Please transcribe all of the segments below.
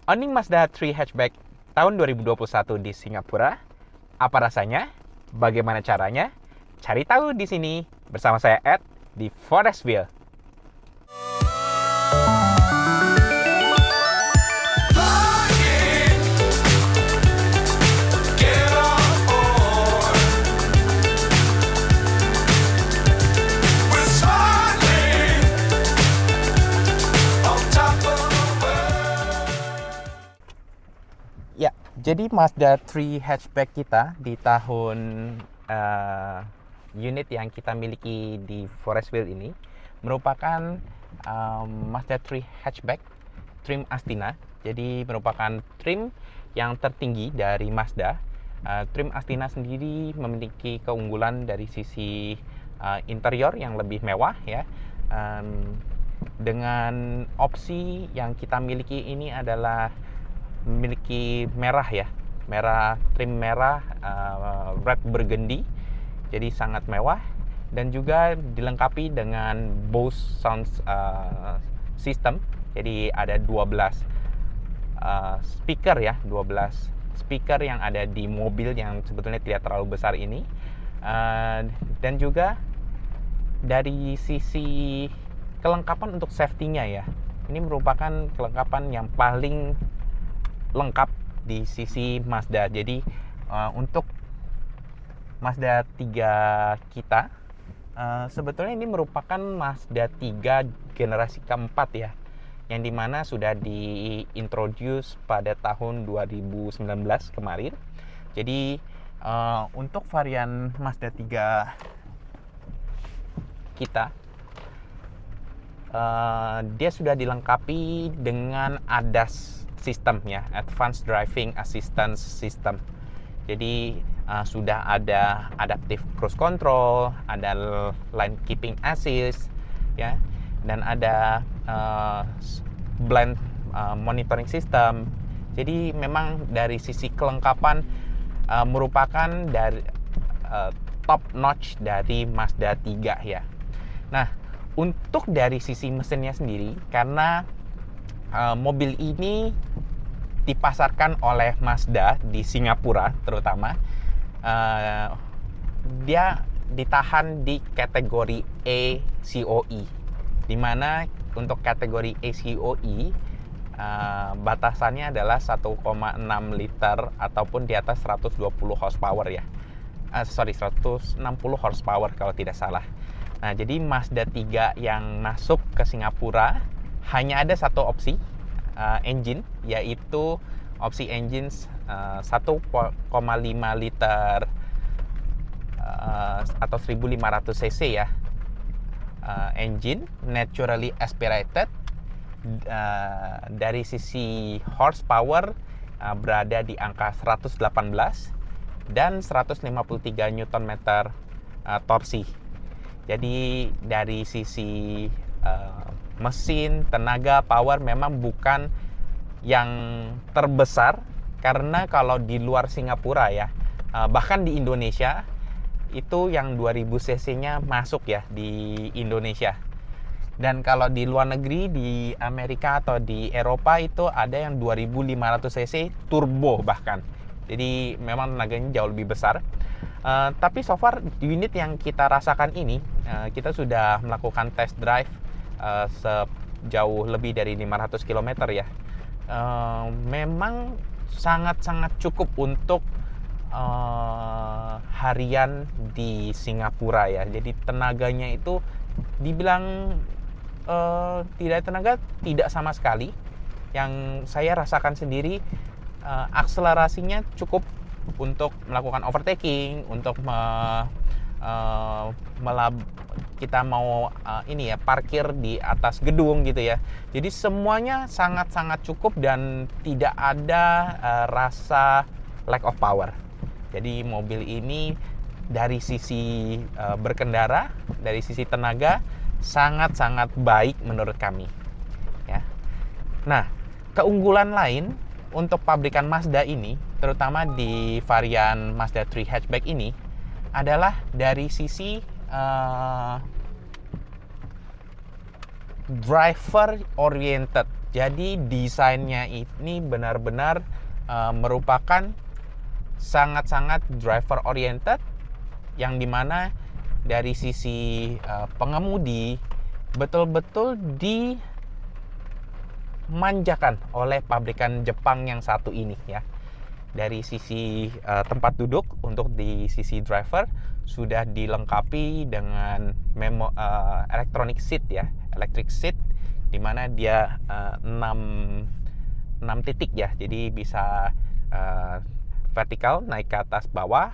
Owning Mazda 3 hatchback tahun 2021 di Singapura. Apa rasanya? Bagaimana caranya? Cari tahu di sini bersama saya Ed di Forestville. Ya, jadi Mazda 3 hatchback kita di tahun unit yang kita miliki di Forestville ini merupakan Mazda 3 hatchback trim Astina. Jadi merupakan trim yang tertinggi dari Mazda. Trim Astina sendiri memiliki keunggulan dari sisi interior yang lebih mewah ya. Dengan opsi yang kita miliki ini adalah memiliki merah ya, trim merah red burgundy, jadi sangat mewah, dan juga dilengkapi dengan Bose sound system. Jadi ada 12 speaker ya, 12 speaker yang ada di mobil yang sebetulnya tidak terlalu besar ini. Dan juga dari sisi kelengkapan untuk safety-nya ya, ini merupakan kelengkapan yang paling lengkap di sisi Mazda. Jadi untuk Mazda 3 kita sebetulnya ini merupakan Mazda 3 generasi keempat ya, yang dimana sudah diintroduce pada tahun 2019 kemarin. Jadi untuk varian Mazda 3 kita dia sudah dilengkapi dengan ADAS system ya, Advanced Driving Assistance System. Jadi sudah ada adaptive cruise control, ada lane keeping assist ya, dan ada blind monitoring system. Jadi memang dari sisi kelengkapan merupakan dari top notch dari Mazda 3 ya. Nah, untuk dari sisi mesinnya sendiri, karena mobil ini dipasarkan oleh Mazda di Singapura terutama, dia ditahan di kategori ACOE, di mana untuk kategori ACOE batasannya adalah 1,6 liter ataupun di atas 120 horsepower ya. 160 horsepower kalau tidak salah. Nah, jadi Mazda 3 yang masuk ke Singapura hanya ada satu opsi engine, yaitu opsi engine 1,5 liter atau 1500 cc ya, engine naturally aspirated. Dari sisi horsepower berada di angka 118 dan 153 Nm torsi. Jadi dari sisi mesin, tenaga, power memang bukan yang terbesar, karena kalau di luar Singapura ya, bahkan di Indonesia itu yang 2000 cc-nya masuk ya di Indonesia. Dan kalau di luar negeri, di Amerika atau di Eropa itu ada yang 2500 cc turbo bahkan. Jadi memang tenaganya jauh lebih besar. Tapi so far unit yang kita rasakan ini, kita sudah melakukan test drive sejauh lebih dari 500 km ya. Memang sangat-sangat cukup untuk harian di Singapura ya. Jadi tenaganya itu dibilang tidak sama sekali. Yang saya rasakan sendiri, akselerasinya cukup untuk melakukan overtaking, untuk kita mau parkir di atas gedung gitu ya. Jadi semuanya sangat-sangat cukup dan tidak ada rasa lack of power. Jadi mobil ini dari sisi berkendara, dari sisi tenaga sangat-sangat baik menurut kami ya. Nah, keunggulan lain untuk pabrikan Mazda ini, terutama di varian Mazda 3 hatchback ini, adalah dari sisi driver oriented. Jadi desainnya ini benar-benar merupakan sangat-sangat driver oriented, yang dimana dari sisi pengemudi betul-betul dimanjakan oleh pabrikan Jepang yang satu ini ya. Dari sisi tempat duduk untuk di sisi driver sudah dilengkapi dengan electronic seat ya, electric seat, di mana dia 6 titik ya. Jadi bisa vertikal naik ke atas bawah,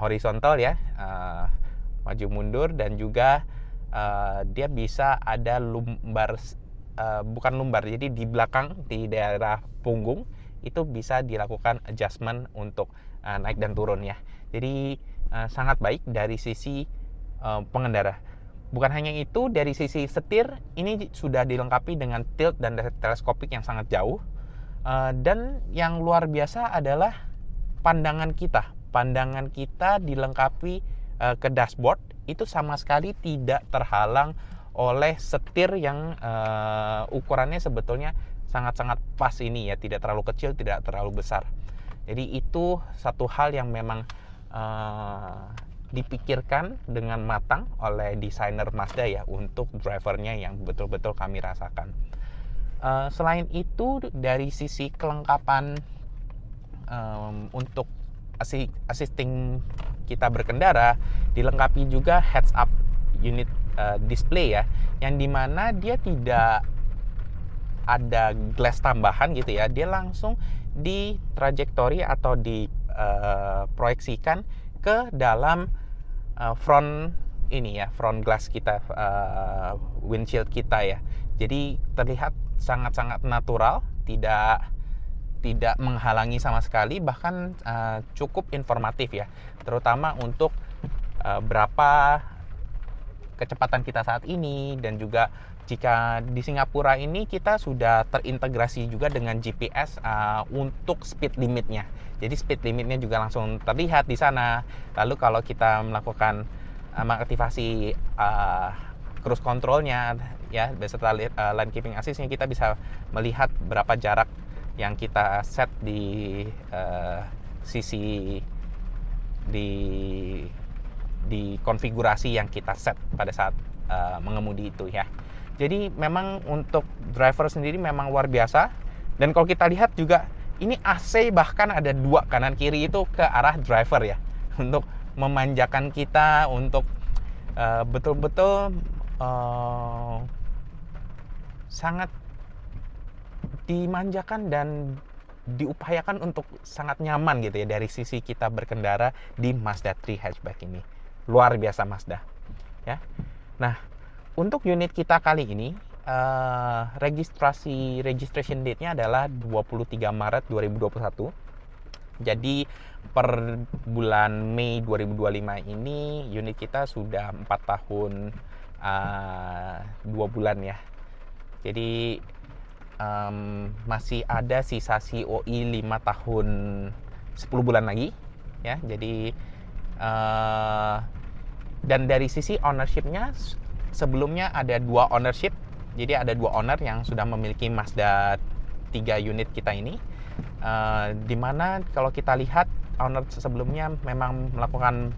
horizontal ya, maju mundur, dan juga dia bisa ada lumbar, bukan lumbar, jadi di belakang di daerah punggung itu bisa dilakukan adjustment untuk naik dan turun ya. Jadi sangat baik dari sisi pengendara. Bukan hanya itu, dari sisi setir ini sudah dilengkapi dengan tilt dan teleskopik yang sangat jauh. Dan yang luar biasa adalah pandangan kita. Pandangan kita dilengkapi ke dashboard itu sama sekali tidak terhalang oleh setir yang ukurannya sebetulnya sangat-sangat pas ini ya, tidak terlalu kecil, tidak terlalu besar. Jadi itu satu hal yang memang dipikirkan dengan matang oleh desainer Mazda ya, untuk drivernya yang betul-betul kami rasakan. Selain itu, dari sisi kelengkapan untuk assisting kita berkendara, dilengkapi juga heads up unit display ya, yang dimana dia tidak ada glass tambahan gitu ya, dia langsung di trajektori atau diproyeksikan ke dalam front ini ya, front glass kita, windshield kita ya. Jadi terlihat sangat-sangat natural, tidak menghalangi sama sekali, bahkan cukup informatif ya, terutama untuk berapa kecepatan kita saat ini, dan juga jika di Singapura ini kita sudah terintegrasi juga dengan GPS untuk speed limitnya. Jadi speed limitnya juga langsung terlihat di sana. Lalu kalau kita melakukan mengaktifasi cruise controlnya ya, beserta lane keeping assist-nya, kita bisa melihat berapa jarak yang kita set di sisi di konfigurasi yang kita set pada saat mengemudi itu ya. Jadi memang untuk driver sendiri memang luar biasa. Dan kalau kita lihat juga ini AC bahkan ada 2 kanan kiri itu ke arah driver ya, untuk memanjakan kita, untuk betul-betul sangat dimanjakan dan diupayakan untuk sangat nyaman gitu ya dari sisi kita berkendara di Mazda 3 hatchback ini. Luar biasa Mazda ya. Nah, untuk unit kita kali ini registration date-nya adalah 23 Maret 2021. Jadi per bulan Mei 2025 ini unit kita sudah 4 tahun 2 bulan ya. Jadi masih ada sisa COI 5 tahun 10 bulan lagi ya. Jadi dan dari sisi ownership-nya, sebelumnya ada 2 ownership. Jadi ada 2 owner yang sudah memiliki Mazda 3 unit kita ini, dimana kalau kita lihat owner sebelumnya memang melakukan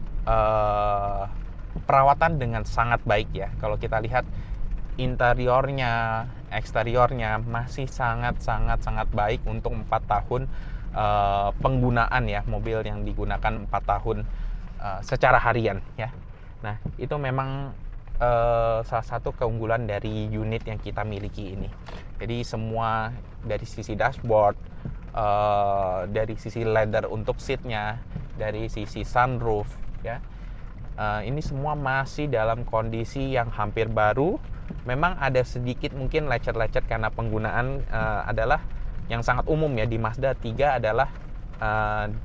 perawatan dengan sangat baik ya. Kalau kita lihat interiornya, eksteriornya masih sangat baik untuk 4 tahun penggunaan ya, mobil yang digunakan 4 tahun secara harian ya. Nah, itu memang salah satu keunggulan dari unit yang kita miliki ini. Jadi semua dari sisi dashboard, dari sisi leather untuk seatnya, dari sisi sunroof ya, ini semua masih dalam kondisi yang hampir baru. Memang ada sedikit mungkin lecet-lecet karena penggunaan adalah yang sangat umum ya di Mazda 3 adalah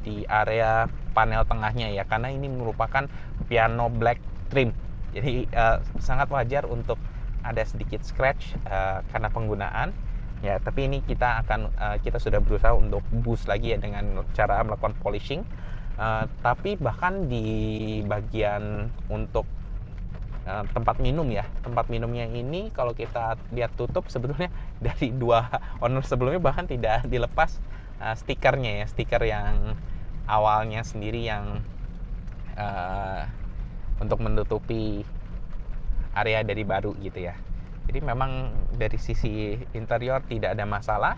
di area panel tengahnya ya, karena ini merupakan piano black trim. Jadi sangat wajar untuk ada sedikit scratch karena penggunaan ya. Tapi ini kita sudah berusaha untuk boost lagi ya dengan cara melakukan polishing. Tapi bahkan di bagian untuk tempat minum ya. Tempat minumnya ini kalau kita lihat tutup sebetulnya dari dua owner sebelumnya bahkan tidak dilepas stikernya ya, stiker yang awalnya sendiri yang untuk menutupi area dari baru gitu ya. Jadi memang dari sisi interior tidak ada masalah.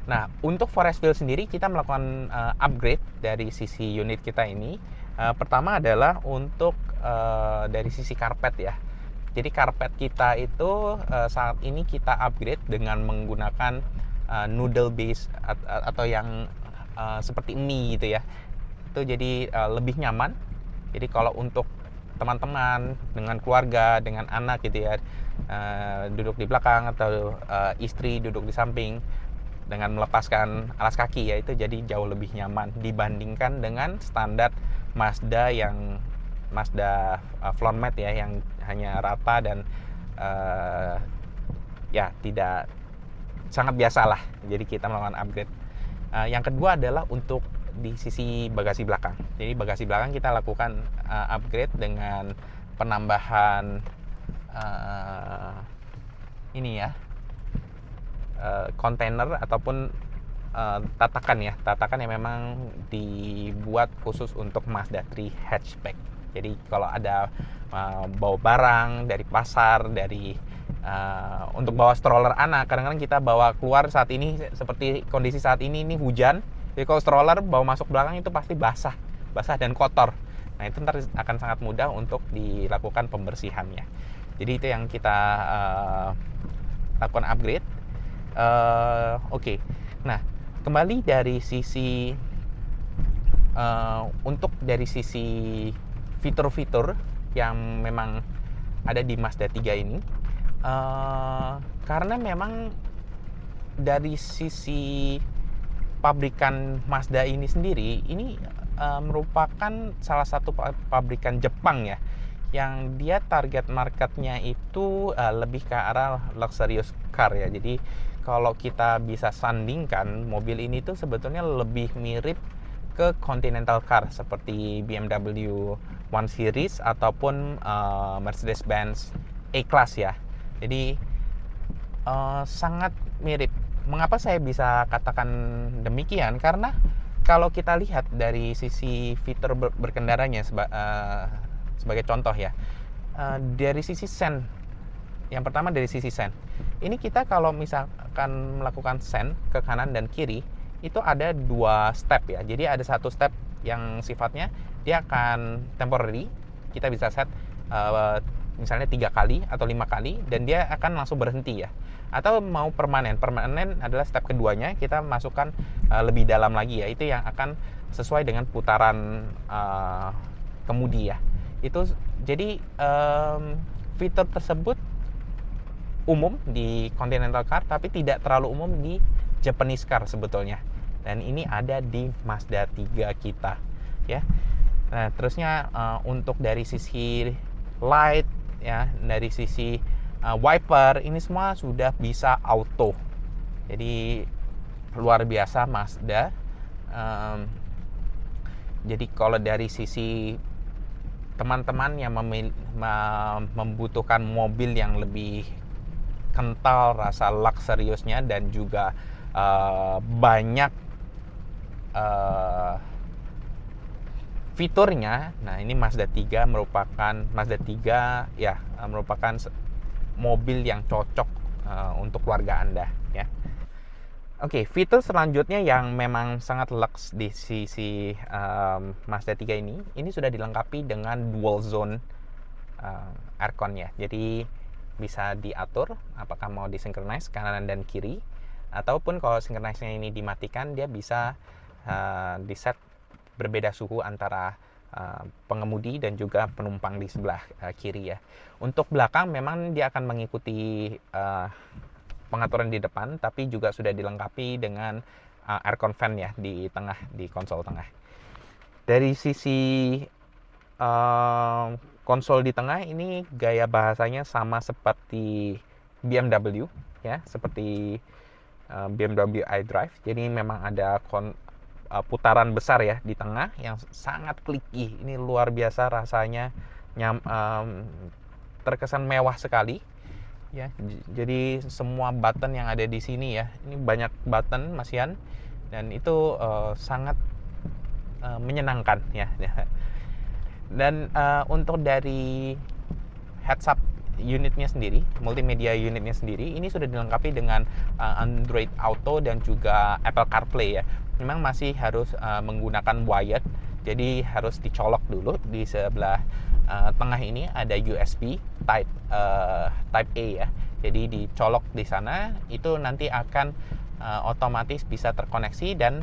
Nah, untuk Forestville sendiri kita melakukan upgrade dari sisi unit kita ini. Pertama adalah untuk dari sisi karpet ya. Jadi karpet kita itu saat ini kita upgrade dengan menggunakan noodle base atau yang seperti mie gitu ya. Itu jadi lebih nyaman. Jadi kalau untuk teman-teman dengan keluarga, dengan anak gitu ya, duduk di belakang atau istri duduk di samping dengan melepaskan alas kaki ya, itu jadi jauh lebih nyaman dibandingkan dengan standar Mazda yang Mazda floor mat ya, yang hanya rata dan ya tidak sangat biasa lah. Jadi kita melakukan upgrade. Yang kedua adalah untuk di sisi bagasi belakang. Jadi bagasi belakang kita lakukan upgrade dengan penambahan ini ya, kontainer ataupun tatakan yang memang dibuat khusus untuk Mazda 3 hatchback. Jadi kalau ada bawa barang dari pasar, dari untuk bawa stroller anak, kadang-kadang kita bawa keluar saat ini seperti kondisi saat ini hujan. Jadi kalau stroller bawa masuk belakang itu pasti basah dan kotor. Nah itu ntar akan sangat mudah untuk dilakukan pembersihannya. Jadi itu yang kita lakukan upgrade. Oke. Nah kembali dari sisi untuk dari sisi fitur-fitur yang memang ada di Mazda 3 ini, karena memang dari sisi pabrikan Mazda ini sendiri ini merupakan salah satu pabrikan Jepang ya, yang dia target marketnya itu lebih ke arah luxurious car ya. Jadi kalau kita bisa sandingkan, mobil ini tuh sebetulnya lebih mirip ke Continental car seperti BMW 1 Series ataupun Mercedes-Benz A-Class ya. Jadi sangat mirip. Mengapa saya bisa katakan demikian? Karena kalau kita lihat dari sisi fitur berkendaranya sebagai contoh ya, dari sisi sen, yang pertama dari sisi sen, ini kita kalau misalkan melakukan sen ke kanan dan kiri itu ada 2 step ya. Jadi ada satu step yang sifatnya dia akan temporary, kita bisa set misalnya 3 kali atau 5 kali dan dia akan langsung berhenti ya. Atau mau permanen adalah step keduanya, kita masukkan lebih dalam lagi ya, itu yang akan sesuai dengan putaran kemudi ya. Itu jadi fitur tersebut umum di Continental car tapi tidak terlalu umum di Japanese car sebetulnya, dan ini ada di Mazda 3 kita ya. Nah terusnya untuk dari sisi light ya, dari sisi wiper ini semua sudah bisa auto, jadi luar biasa Mazda. Jadi kalau dari sisi teman-teman yang membutuhkan mobil yang lebih kental rasa luxurious-nya dan juga banyak fiturnya, nah ini Mazda 3 merupakan mobil yang cocok untuk keluarga Anda ya. Oke, fitur selanjutnya yang memang sangat lux di sisi Mazda 3 ini sudah dilengkapi dengan dual zone aircon ya. Jadi bisa diatur apakah mau disynchronize kanan dan kiri, ataupun kalau synchronize-nya ini dimatikan dia bisa di-set berbeda suhu antara pengemudi dan juga penumpang di sebelah kiri ya. Untuk belakang memang dia akan mengikuti pengaturan di depan, tapi juga sudah dilengkapi dengan aircon fan ya di tengah, di konsol tengah. Dari sisi konsol di tengah ini gaya bahasanya sama seperti BMW ya, seperti BMW iDrive. Jadi memang ada putaran besar ya di tengah yang sangat clicky. Ini luar biasa rasanya, terkesan mewah sekali ya. Jadi semua button yang ada di sini ya, ini banyak button masihan, dan itu sangat menyenangkan ya. Dan untuk dari heads up unitnya sendiri, multimedia unitnya sendiri, ini sudah dilengkapi dengan Android Auto dan juga Apple CarPlay ya. Memang masih harus menggunakan wired, jadi harus dicolok dulu. Di sebelah tengah ini ada USB Type A ya. Jadi dicolok di sana, itu nanti akan otomatis bisa terkoneksi, dan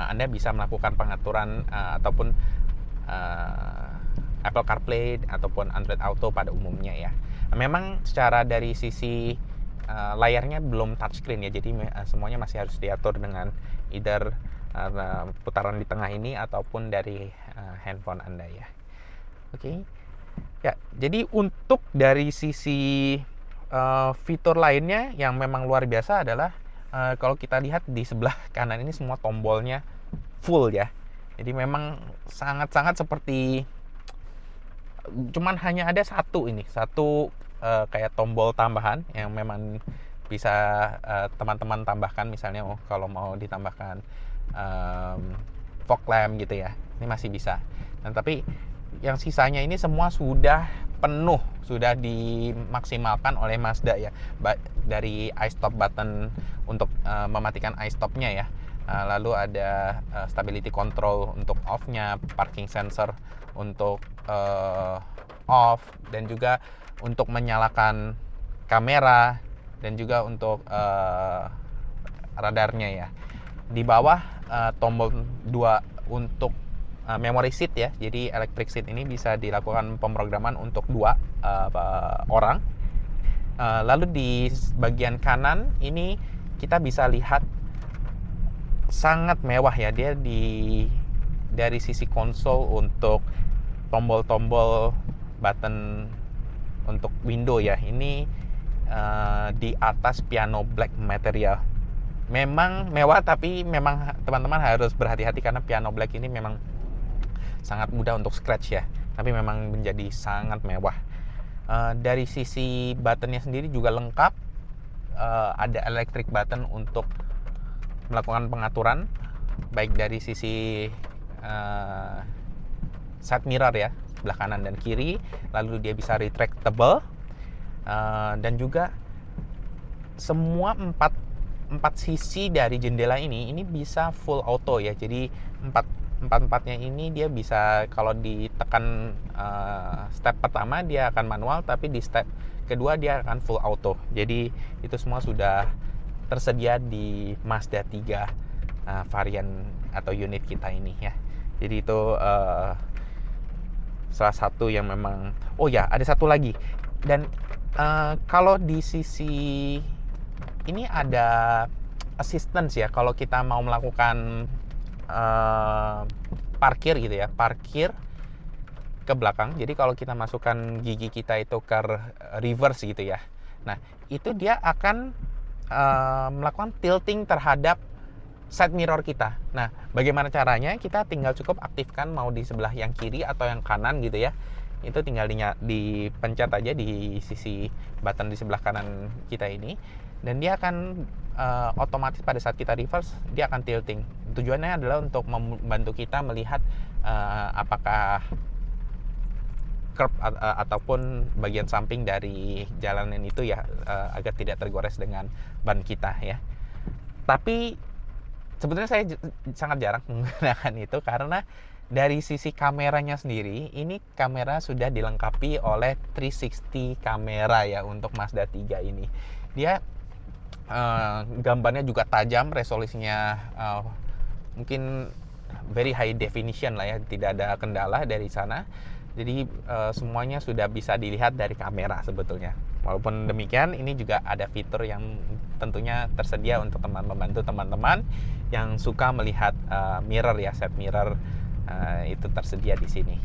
Anda bisa melakukan pengaturan ataupun Apple CarPlay ataupun Android Auto pada umumnya ya. Memang secara dari sisi layarnya belum touchscreen ya, jadi semuanya masih harus diatur dengan either putaran di tengah ini ataupun dari handphone Anda ya. Oke. Ya, jadi untuk dari sisi fitur lainnya yang memang luar biasa adalah kalau kita lihat di sebelah kanan ini semua tombolnya full ya. Jadi memang sangat-sangat seperti, cuman hanya ada satu kayak tombol tambahan yang memang bisa teman-teman tambahkan, misalnya kalau mau ditambahkan fog lamp gitu ya, ini masih bisa. Dan tapi yang sisanya ini semua sudah penuh, sudah dimaksimalkan oleh Mazda ya, dari iStop button untuk mematikan iStopnya ya, lalu ada stability control untuk off-nya, parking sensor untuk off, dan juga untuk menyalakan kamera, dan juga untuk radarnya ya. Di bawah tombol 2 untuk memory seat ya, jadi electric seat ini bisa dilakukan pemrograman untuk 2 orang. Lalu di bagian kanan ini kita bisa lihat sangat mewah ya, dia dari sisi konsol untuk tombol-tombol button untuk window ya, ini di atas piano black material. Memang mewah, tapi memang teman-teman harus berhati-hati karena piano black ini memang sangat mudah untuk scratch ya, tapi memang menjadi sangat mewah. Dari sisi buttonnya sendiri juga lengkap, ada electric button untuk melakukan pengaturan, baik dari sisi side mirror ya, sebelah kanan dan kiri, lalu dia bisa retractable, dan juga semua empat sisi dari jendela ini bisa full auto ya. Jadi empatnya ini dia bisa, kalau ditekan step pertama dia akan manual, tapi di step kedua dia akan full auto. Jadi itu semua sudah tersedia di Mazda 3 varian atau unit kita ini ya. Jadi itu salah satu yang memang, oh ya ada satu lagi, dan kalau di sisi ini ada assistance ya, kalau kita mau melakukan parkir gitu ya, parkir ke belakang. Jadi kalau kita masukkan gigi kita itu ke reverse gitu ya, nah itu dia akan melakukan tilting terhadap side mirror kita. Nah, bagaimana caranya? Kita tinggal cukup aktifkan mau di sebelah yang kiri atau yang kanan gitu ya. Itu tinggal dipencet aja di sisi button di sebelah kanan kita ini, dan dia akan otomatis pada saat kita reverse dia akan tilting. Tujuannya adalah untuk membantu kita melihat apakah curb ataupun bagian samping dari jalanan itu ya, agar tidak tergores dengan ban kita ya. Tapi sebetulnya saya sangat jarang menggunakan itu, karena dari sisi kameranya sendiri, ini kamera sudah dilengkapi oleh 360 kamera ya untuk Mazda 3 ini. Dia gambarnya juga tajam, resolusinya mungkin very high definition lah ya, tidak ada kendala dari sana. Jadi semuanya sudah bisa dilihat dari kamera sebetulnya. Walaupun demikian, ini juga ada fitur yang tentunya tersedia untuk membantu teman-teman yang suka melihat mirror ya, side mirror itu tersedia di sini.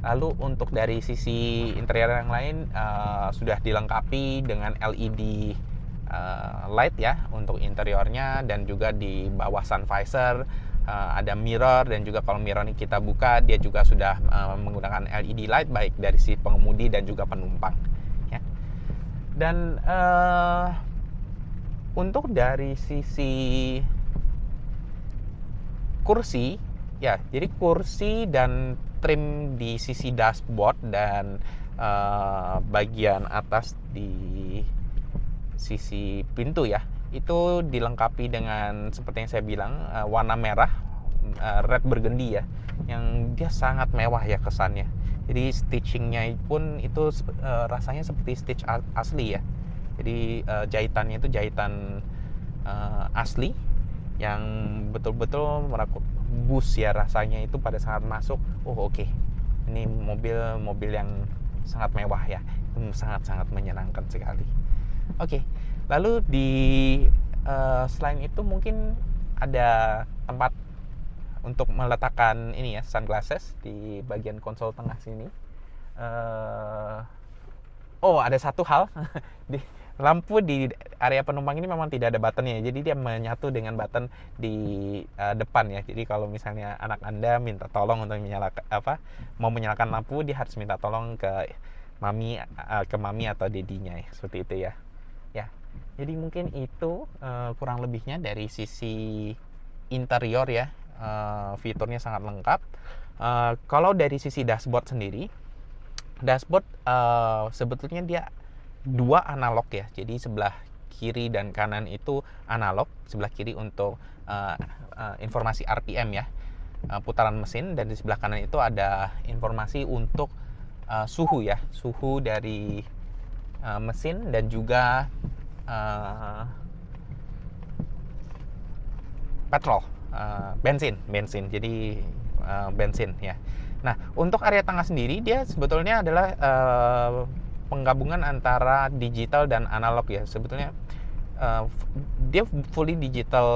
Lalu untuk dari sisi interior yang lain sudah dilengkapi dengan LED light ya untuk interiornya, dan juga di bawah sun visor ada mirror, dan juga kalau mirror ini kita buka, dia juga sudah menggunakan LED light baik dari si pengemudi dan juga penumpang ya. Dan untuk dari sisi kursi ya, jadi kursi dan trim di sisi dashboard dan bagian atas di sisi pintu ya, itu dilengkapi dengan seperti yang saya bilang warna merah, red burgundy ya, yang dia sangat mewah ya kesannya. Jadi stitchingnya pun itu rasanya seperti stitch asli ya. Jadi jahitannya itu jahitan asli yang betul-betul bus ya rasanya itu pada saat masuk. Oke. Ini mobil yang sangat mewah ya, sangat-sangat menyenangkan sekali. Oke. Lalu di selain itu mungkin ada tempat untuk meletakkan ini ya, sunglasses di bagian konsol tengah sini. Ada satu hal di lampu di area penumpang ini memang tidak ada buttonnya, jadi dia menyatu dengan button di depan ya. Jadi kalau misalnya anak Anda minta tolong untuk mau menyalakan lampu, dia harus minta tolong ke mami atau dedinya ya, seperti itu ya. Ya, jadi mungkin itu kurang lebihnya dari sisi interior ya. Fiturnya sangat lengkap. Kalau dari sisi dashboard sendiri, sebetulnya dia dua analog ya. Jadi sebelah kiri dan kanan itu analog. Sebelah kiri untuk informasi RPM ya, putaran mesin, dan di sebelah kanan itu ada informasi untuk suhu ya, suhu dari mesin dan juga petrol, bensin. Jadi bensin ya. Nah, untuk area tengah sendiri dia sebetulnya adalah penggabungan antara digital dan analog ya. Sebetulnya dia fully digital,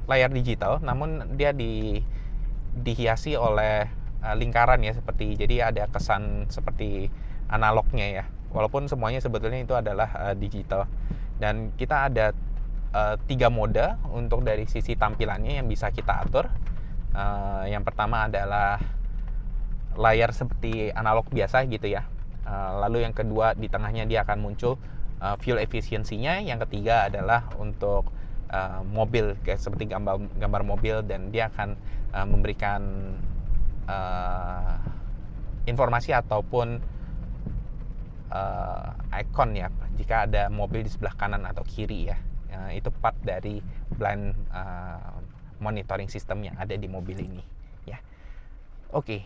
layar digital, namun dia dihiasi oleh lingkaran ya, seperti, jadi ada kesan seperti analognya ya, walaupun semuanya sebetulnya itu adalah digital. Dan kita ada 3 mode untuk dari sisi tampilannya yang bisa kita atur. Yang pertama adalah layar seperti analog biasa gitu ya. Lalu yang kedua, di tengahnya dia akan muncul fuel efisiensinya. Yang ketiga adalah untuk mobil, kayak seperti gambar mobil, dan dia akan memberikan informasi ataupun icon ya jika ada mobil di sebelah kanan atau kiri ya. Itu part dari blind monitoring system yang ada di mobil ini ya. Oke.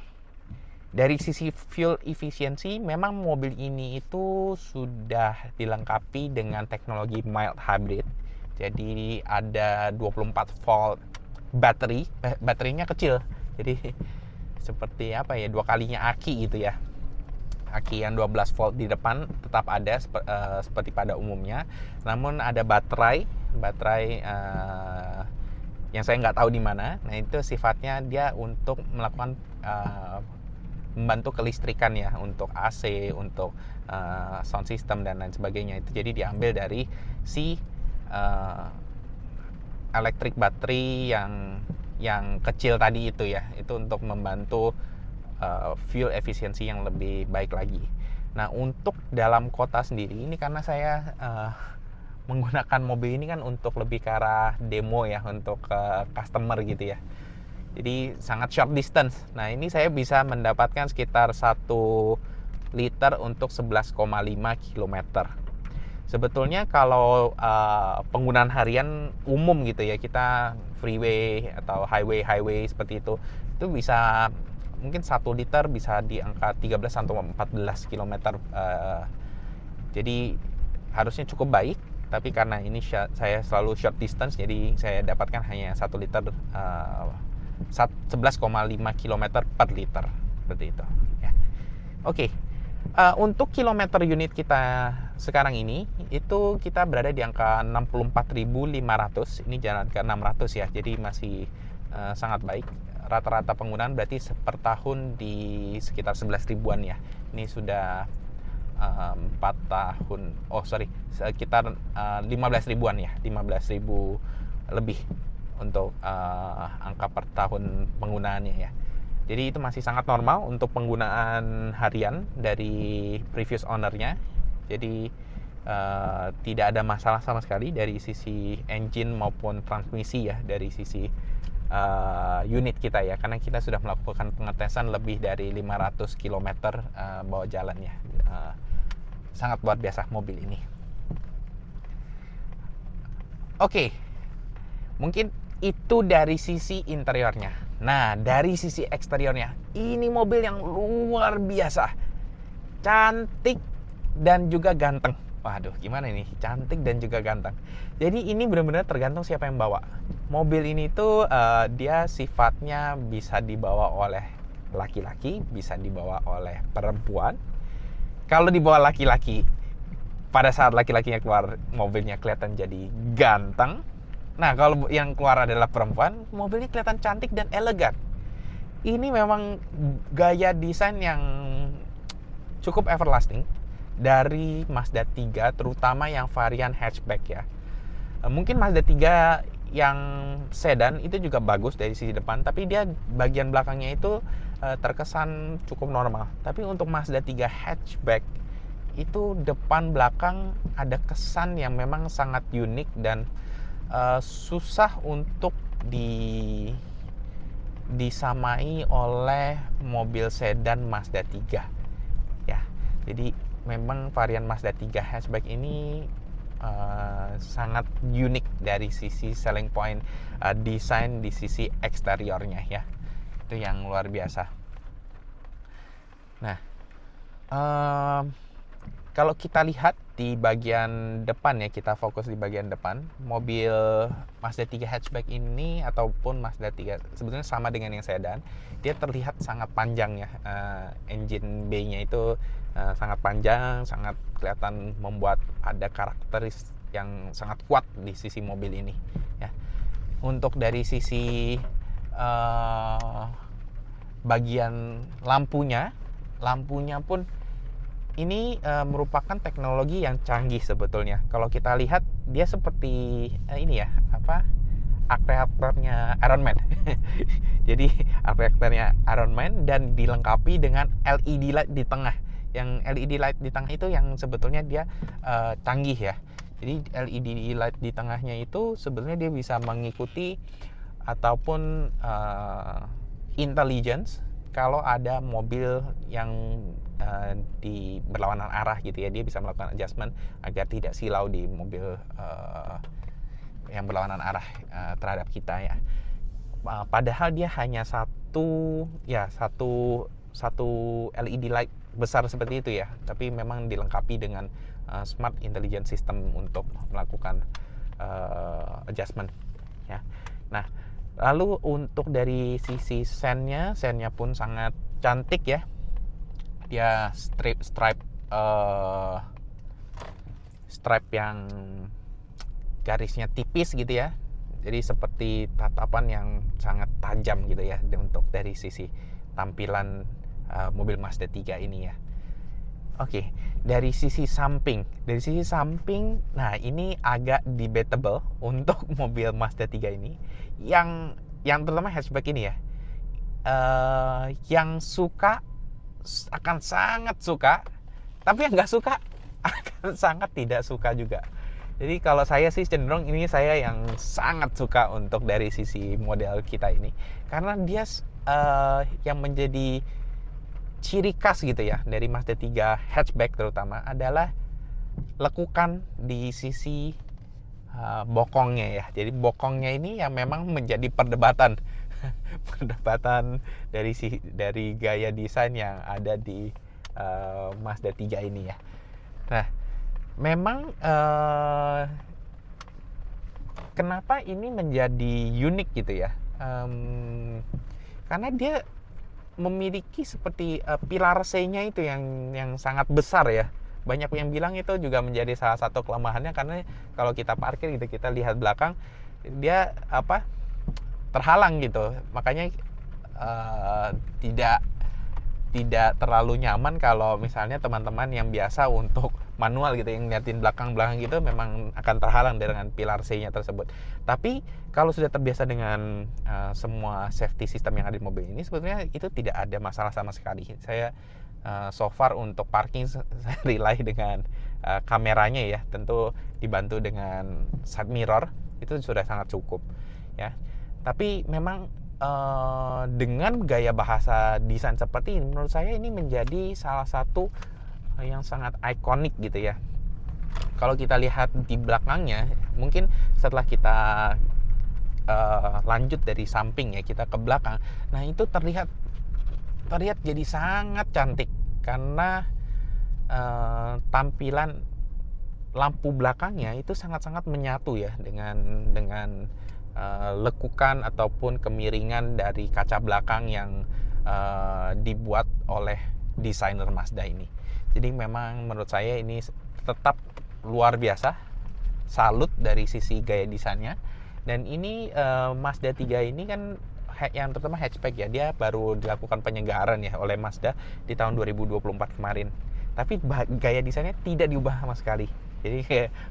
Dari sisi fuel efficiency, memang mobil ini itu sudah dilengkapi dengan teknologi mild hybrid. Jadi ada 24 volt bateri, baterainya kecil. Jadi seperti 2 kalinya aki gitu ya. Aki yang 12 volt di depan tetap ada seperti pada umumnya. Namun ada baterai yang saya nggak tahu di mana. Nah, itu sifatnya dia untuk melakukan membantu kelistrikan ya, untuk AC, untuk sound system dan lain sebagainya. Itu jadi diambil dari si electric battery yang kecil tadi itu ya. Itu untuk membantu fuel efisiensi yang lebih baik lagi. Nah, untuk dalam kota sendiri ini, karena saya menggunakan mobil ini kan untuk lebih ke arah demo ya, untuk customer gitu ya. Jadi sangat short distance. Nah, ini saya bisa mendapatkan sekitar 1 liter untuk 11,5 km. Sebetulnya kalau penggunaan harian umum gitu ya, kita freeway atau highway seperti itu bisa mungkin 1 liter bisa di angka 13 atau 14 km. Jadi harusnya cukup baik. Tapi karena ini saya selalu short distance, jadi saya dapatkan hanya 1 liter 11,5 km per liter seperti itu ya. Oke. Untuk kilometer unit kita sekarang ini itu kita berada di angka 64.500. Ini jalan ke 600 ya, jadi masih sangat baik. Rata-rata penggunaan berarti per tahun di sekitar 11 ribuan ya. Ini sudah 4 tahun, sekitar 15 ribuan ya, 15 ribu lebih untuk angka per tahun penggunaannya ya. Jadi itu masih sangat normal untuk penggunaan harian dari previous ownernya. Jadi tidak ada masalah sama sekali dari sisi engine maupun transmisi ya, dari sisi unit kita ya, karena kita sudah melakukan pengetesan lebih dari 500 km bawah jalannya. Sangat luar biasa mobil ini. Oke, mungkin itu dari sisi interiornya. Nah, dari sisi eksteriornya, ini mobil yang luar biasa, cantik dan juga ganteng. Waduh, gimana ini? Cantik dan juga ganteng. Jadi ini benar-benar tergantung siapa yang bawa. Mobil ini tuh dia sifatnya bisa dibawa oleh laki-laki, bisa dibawa oleh perempuan. Kalau dibawa laki-laki, pada saat laki-lakinya keluar, mobilnya kelihatan jadi ganteng. Nah, kalau yang keluar adalah perempuan, mobilnya kelihatan cantik dan elegan. Ini memang gaya desain yang cukup everlasting dari Mazda 3, terutama yang varian hatchback ya. Mungkin Mazda 3 yang sedan itu juga bagus dari sisi depan, tapi dia bagian belakangnya itu terkesan cukup normal. Tapi untuk Mazda 3 hatchback itu depan belakang ada kesan yang memang sangat unik dan susah untuk disamai oleh mobil sedan Mazda 3 ya. Jadi memang varian Mazda 3 hatchback ini sangat unik dari sisi selling point desain di sisi eksteriornya ya. Itu yang luar biasa. Nah, kalau kita lihat di bagian depan ya, kita fokus di bagian depan, mobil Mazda 3 hatchback ini ataupun Mazda 3 sebetulnya sama dengan yang sedan, dia terlihat sangat panjang ya. Engine bay-nya itu sangat panjang, sangat kelihatan membuat ada karakteristik yang sangat kuat di sisi mobil ini ya. Untuk dari sisi bagian lampunya pun ini merupakan teknologi yang canggih sebetulnya. Kalau kita lihat dia seperti ini ya, akreatornya Iron Man. Jadi akreatornya Iron Man dan dilengkapi dengan LED light di tengah. Yang LED light di tengah itu yang sebetulnya dia canggih ya. Jadi LED light di tengahnya itu sebetulnya dia bisa mengikuti ataupun intelligence kalau ada mobil yang di berlawanan arah gitu ya, dia bisa melakukan adjustment agar tidak silau di mobil yang berlawanan arah terhadap kita ya. Padahal dia hanya satu LED light besar seperti itu ya, tapi memang dilengkapi dengan smart intelligence system untuk melakukan adjustment ya. Nah, lalu untuk dari sisi sennya pun sangat cantik ya. Dia stripe yang garisnya tipis gitu ya. Jadi seperti tatapan yang sangat tajam gitu ya untuk dari sisi tampilan mobil Mazda 3 ini ya. Oke, dari sisi samping, nah ini agak debatable untuk mobil Mazda 3 ini. Yang terutama hatchback ini ya. Yang suka akan sangat suka, tapi yang nggak suka akan sangat tidak suka juga. Jadi kalau saya sih cenderung ini saya yang sangat suka untuk dari sisi model kita ini, karena dia yang menjadi ciri khas gitu ya dari Mazda 3 hatchback terutama adalah lekukan di sisi bokongnya ya. Jadi bokongnya ini yang memang menjadi perdebatan dari gaya desain yang ada di Mazda 3 ini ya. Nah, memang kenapa ini menjadi unik gitu ya? Karena dia memiliki seperti pilar C-nya itu yang sangat besar ya. Banyak yang bilang itu juga menjadi salah satu kelemahannya, karena kalau kita parkir gitu, kita lihat belakang dia terhalang gitu. Makanya tidak terlalu nyaman kalau misalnya teman-teman yang biasa untuk manual gitu yang ngeliatin belakang gitu memang akan terhalang dengan pilar C-nya tersebut. Tapi kalau sudah terbiasa dengan semua safety system yang ada di mobil ini, sebetulnya itu tidak ada masalah sama sekali. Saya so far untuk parking saya rely dengan kameranya ya, tentu dibantu dengan side mirror, itu sudah sangat cukup ya. Tapi memang dengan gaya bahasa desain seperti ini, menurut saya ini menjadi salah satu yang sangat ikonik gitu ya. Kalau kita lihat di belakangnya, mungkin setelah kita lanjut dari samping ya, kita ke belakang, nah itu terlihat jadi sangat cantik karena tampilan lampu belakangnya itu sangat-sangat menyatu ya dengan lekukan ataupun kemiringan dari kaca belakang yang dibuat oleh desainer Mazda ini. Jadi memang menurut saya ini tetap luar biasa, salut dari sisi gaya desainnya. Dan ini Mazda 3 ini kan yang terutama hatchback ya, dia baru dilakukan penyegaran ya oleh Mazda di tahun 2024 kemarin. Tapi gaya desainnya tidak diubah sama sekali. Jadi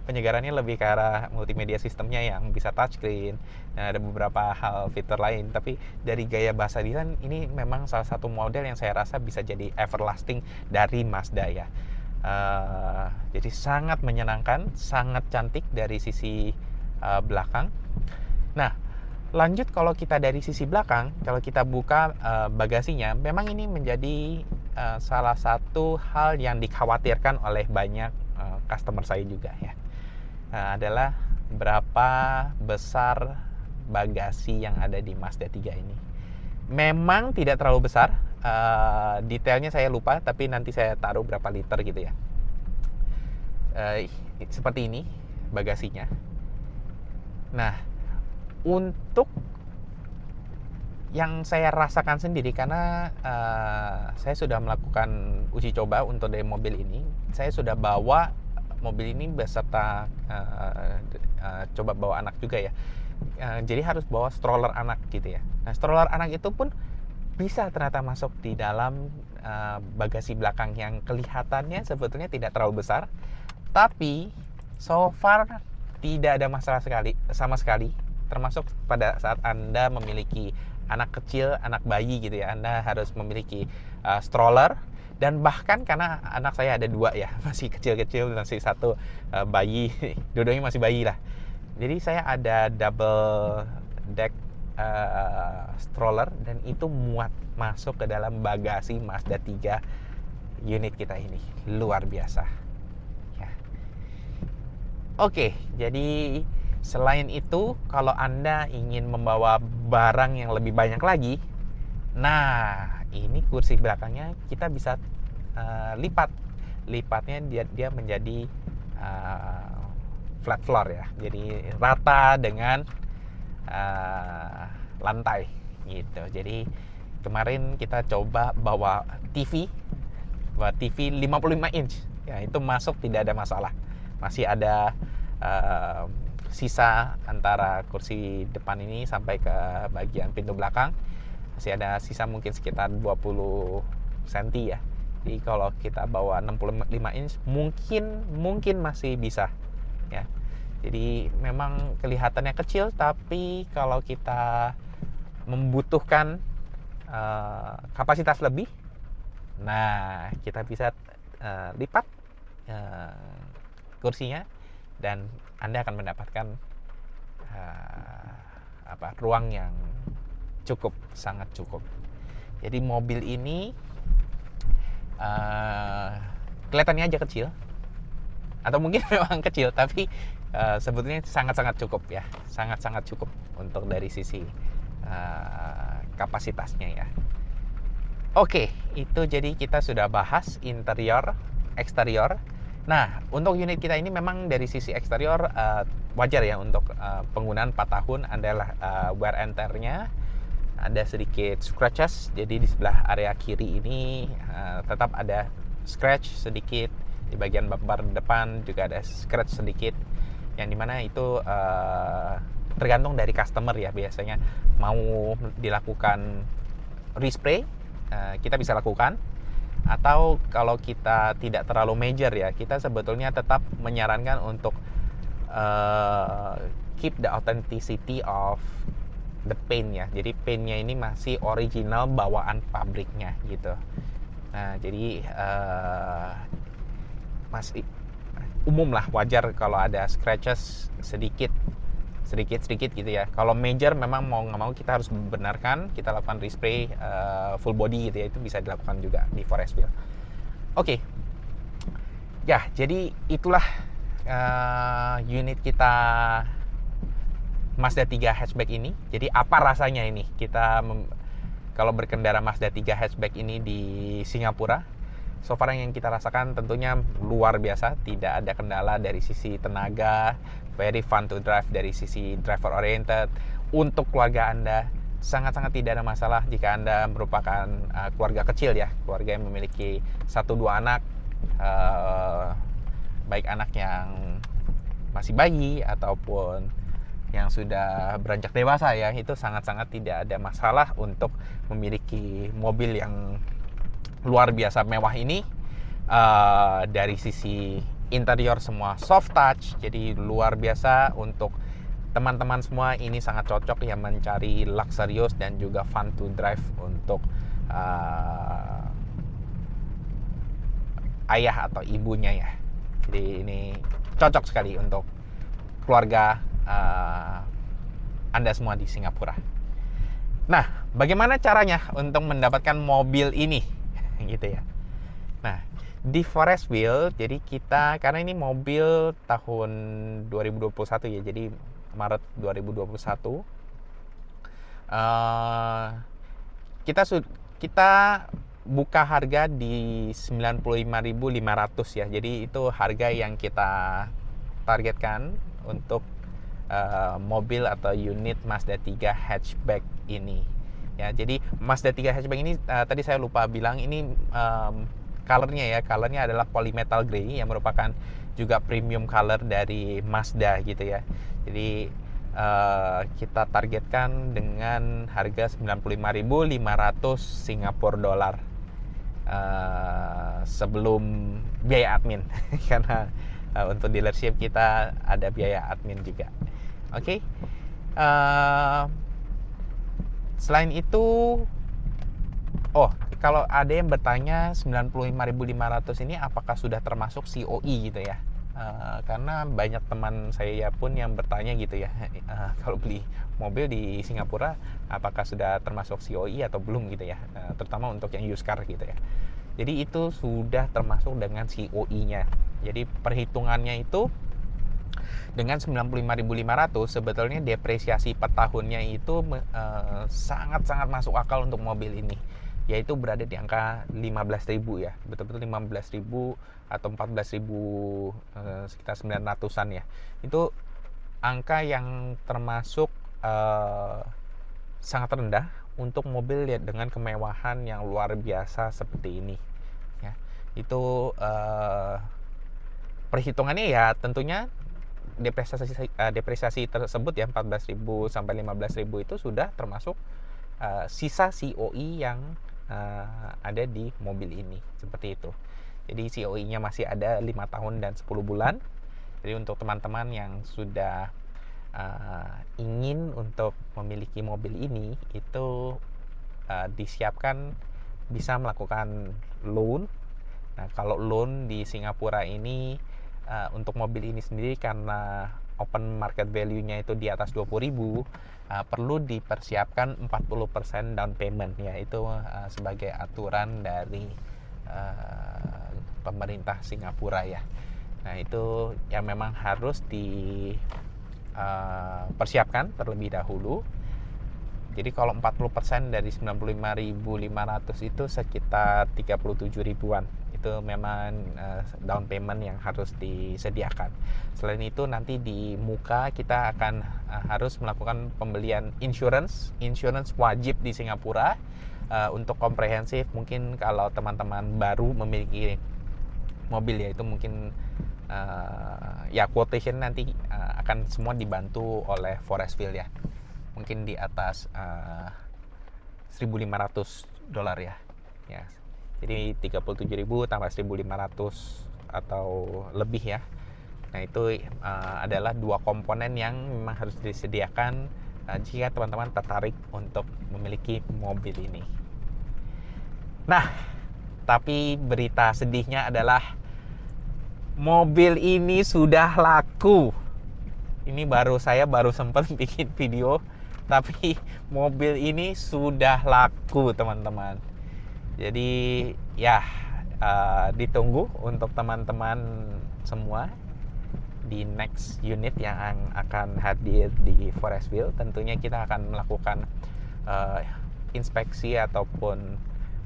penyegarannya lebih ke arah multimedia sistemnya yang bisa touchscreen. Nah, ada beberapa hal fitur lain. Tapi dari gaya bahasa desain ini memang salah satu model yang saya rasa bisa jadi everlasting dari Mazda ya. Jadi sangat menyenangkan, sangat cantik dari sisi belakang. Nah, lanjut kalau kita dari sisi belakang, kalau kita buka bagasinya, memang ini menjadi salah satu hal yang dikhawatirkan oleh banyak customer saya juga ya, adalah berapa besar bagasi yang ada di Mazda 3 ini. Memang tidak terlalu besar, detailnya saya lupa, tapi nanti saya taruh berapa liter gitu ya. Seperti ini bagasinya. Nah, untuk yang saya rasakan sendiri, karena saya sudah melakukan uji coba untuk dari mobil ini, saya sudah bawa mobil ini beserta coba bawa anak juga ya. Jadi harus bawa stroller anak gitu ya. Nah, stroller anak itu pun bisa ternyata masuk di dalam bagasi belakang yang kelihatannya sebetulnya tidak terlalu besar, tapi so far tidak ada masalah sama sekali, termasuk pada saat Anda memiliki anak kecil, anak bayi gitu ya, Anda harus memiliki stroller. Dan bahkan karena anak saya ada 2 ya, masih kecil-kecil, masih 1 bayi, dua-duanya masih bayi lah. Jadi saya ada double deck stroller, dan itu muat masuk ke dalam bagasi Mazda 3 unit kita ini. Luar biasa ya. Oke, jadi selain itu, kalau Anda ingin membawa barang yang lebih banyak lagi, nah ini kursi belakangnya kita bisa lipatnya dia menjadi flat floor ya, jadi rata dengan lantai gitu. Jadi kemarin kita coba bawa TV 55 inch ya, itu masuk tidak ada masalah. Masih ada sisa antara kursi depan ini sampai ke bagian pintu belakang, masih ada sisa mungkin sekitar 20 cm ya. Jadi kalau kita bawa 65 inch mungkin masih bisa ya. Jadi memang kelihatannya kecil, tapi kalau kita membutuhkan kapasitas lebih, nah kita bisa lipat kursinya, dan Anda akan mendapatkan ruang yang sangat cukup. Jadi mobil ini kelihatannya aja kecil, atau mungkin memang kecil, tapi sebetulnya sangat-sangat cukup ya, sangat-sangat cukup untuk dari sisi kapasitasnya ya. Oke, itu jadi kita sudah bahas interior, eksterior. Nah, untuk unit kita ini memang dari sisi eksterior wajar ya untuk penggunaan 4 tahun adalah wear and tear-nya ada sedikit scratches. Jadi di sebelah area kiri ini tetap ada scratch sedikit, di bagian bumper depan juga ada scratch sedikit, yang dimana itu tergantung dari customer ya. Biasanya mau dilakukan respray, kita bisa lakukan, Atau kalau kita tidak terlalu major ya, kita sebetulnya tetap menyarankan untuk keep the authenticity of the paint ya. Jadi paintnya ini masih original bawaan pabriknya gitu. Nah, jadi masih umum lah, wajar kalau ada scratches sedikit gitu ya. Kalau major memang mau nggak mau kita harus benarkan, kita lakukan respray full body gitu ya, itu bisa dilakukan juga di Forestville. Oke. Ya, jadi itulah unit kita Mazda 3 hatchback ini. Jadi apa rasanya ini kita kalau berkendara Mazda 3 hatchback ini di Singapura? So far yang kita rasakan tentunya luar biasa, tidak ada kendala dari sisi tenaga, very fun to drive dari sisi driver oriented. Untuk keluarga Anda sangat-sangat tidak ada masalah jika Anda merupakan keluarga kecil ya, keluarga yang memiliki 1-2 anak, baik anak yang masih bayi ataupun yang sudah beranjak dewasa ya, itu sangat-sangat tidak ada masalah untuk memiliki mobil yang luar biasa mewah ini. Dari sisi interior semua soft touch, jadi luar biasa. Untuk teman-teman semua ini sangat cocok yang mencari luxurious dan juga fun to drive untuk ayah atau ibunya ya. Jadi ini cocok sekali untuk keluarga Anda semua di Singapura. Nah, bagaimana caranya untuk mendapatkan mobil ini gitu ya. Nah, di Forestville, jadi kita, karena ini mobil tahun 2021 ya, jadi Maret 2021, kita buka harga di 95.500 ya. Jadi itu harga yang kita targetkan untuk mobil atau unit Mazda 3 hatchback ini ya. Jadi Mazda 3 hatchback ini tadi saya lupa bilang, ini colornya adalah polymetal gray yang merupakan juga premium color dari Mazda gitu ya. Jadi kita targetkan dengan harga 95.500 Singapura dolar sebelum biaya admin karena untuk dealership kita ada biaya admin juga. Oke. Selain itu, kalau ada yang bertanya 95.500 ini apakah sudah termasuk COI gitu ya? Karena banyak teman saya pun yang bertanya gitu ya, kalau beli mobil di Singapura apakah sudah termasuk COI atau belum gitu ya, terutama untuk yang used car gitu ya. Jadi itu sudah termasuk dengan COI-nya. Jadi perhitungannya itu dengan 95.500 sebetulnya depresiasi per tahunnya itu sangat-sangat masuk akal untuk mobil ini, yaitu berada di angka 15.000 ya, betul-betul 15.000 atau 14.000, sekitar 900-an ya. Itu angka yang termasuk sangat rendah untuk mobil ya, dengan kemewahan yang luar biasa seperti ini ya. Itu perhitungannya ya tentunya depresiasi tersebut ya, 14.000 sampai 15.000 itu sudah termasuk sisa COI yang ada di mobil ini, seperti itu. Jadi COI-nya masih ada 5 tahun dan 10 bulan. Jadi untuk teman-teman yang sudah ingin untuk memiliki mobil ini, itu disiapkan bisa melakukan loan. Nah, kalau loan di Singapura ini untuk mobil ini sendiri karena open market value-nya itu di atas 20.000, perlu dipersiapkan 40% down payment ya. Itu sebagai aturan dari pemerintah Singapura ya. Nah, itu yang memang harus dipersiapkan terlebih dahulu. Jadi kalau 40% dari 95.500 itu sekitar 37 ribuan. Itu memang down payment yang harus disediakan. Selain itu nanti di muka kita akan harus melakukan pembelian insurance wajib di Singapura untuk komprehensif. Mungkin kalau teman-teman baru memiliki mobil ya, itu mungkin ya quotation nanti akan semua dibantu oleh Forestville ya. Mungkin di atas $1.500 ya. Jadi 37.000 tambah 1.500 atau lebih ya. Nah itu adalah dua komponen yang memang harus disediakan jika teman-teman tertarik untuk memiliki mobil ini. Nah, tapi berita sedihnya adalah mobil ini sudah laku. Ini saya baru sempat bikin video, tapi mobil ini sudah laku teman-teman. Jadi ya ditunggu untuk teman-teman semua di next unit yang akan hadir di Forestville. Tentunya kita akan melakukan inspeksi ataupun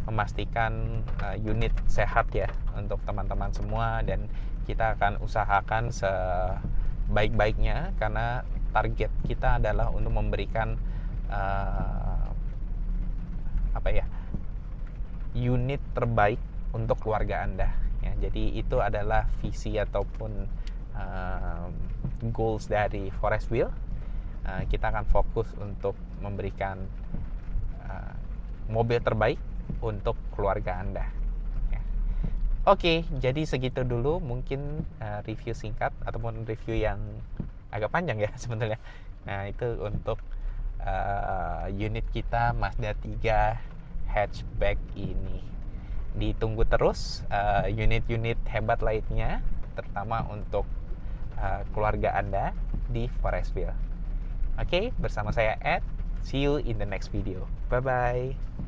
memastikan unit sehat ya untuk teman-teman semua, dan kita akan usahakan sebaik-baiknya karena target kita adalah untuk memberikan unit terbaik untuk keluarga Anda ya. Jadi itu adalah visi ataupun goals dari Forestville. Kita akan fokus untuk memberikan mobil terbaik untuk keluarga Anda ya. Oke, jadi segitu dulu mungkin review singkat ataupun review yang agak panjang ya sebenarnya. Nah itu untuk unit kita Mazda 3 hatchback ini. Ditunggu terus unit-unit hebat lainnya, terutama untuk keluarga Anda di Forestville. Oke, bersama saya Ed. See you in the next video. Bye-bye.